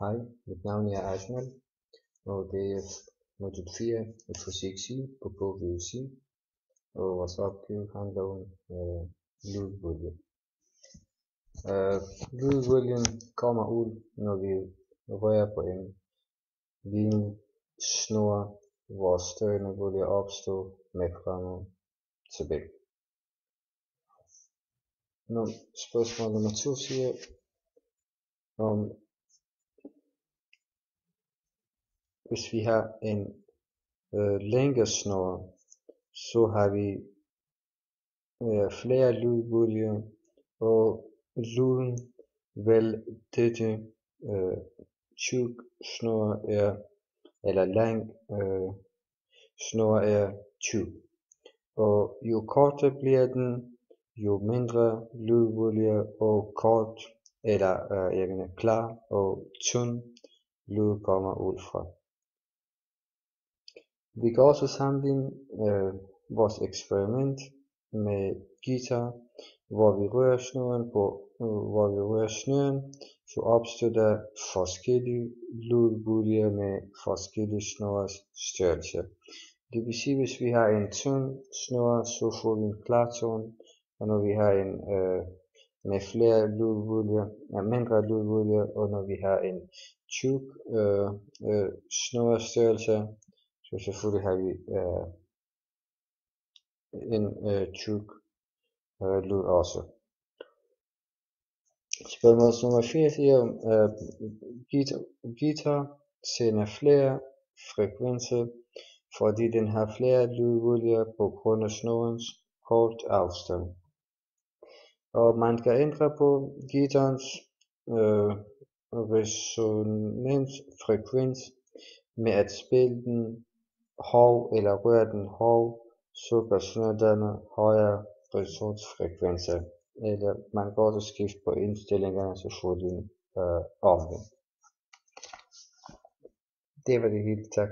Hej, mit navn er Ajmal, og det er modul 4 i fysik C på KVUC, og vores opgave handler om lydbølge. Lydbølgen kommer ud, når vi rører på en linsnor, hvor støjende bølger opstår med frem og tilbage. Spørgsmål nummer 2 siger, om hvis vi har en længere snor, så har vi flere lydbølger, og lyden vel dette tyk snor er, eller lang snor er tyk. Og jo kortere bliver den, jo mindre lydbølger og kort, eller klar og tynd lyd kommer ud fra. Vi kan også sammenligne vores eksperiment med guitar, hvor vi rører snøren, så opstår der forskellige lydbølger med forskellige snores størrelse. Det vil sige, hvis vi har en tynd snor, så får vi en klar tone, og når vi har en med flere lydbølger, mindre lydbølger, og når vi har en tyk snorstørrelse, så selvfølgelig har vi en tyk lyd også. Spørgsmål nummer 4 siger, guitar sender flere frekvenser, fordi den har flere lydbølger på grund af snorens kort afstand. Og man kan ændre på guitarens resonensfrekvens med at spille den hård eller røre den hård, så kan snøren danne højere resonensfrekvenser. Eller man kan også skifte på indstillingerne, så får den omvendt. Det var det hele, tak.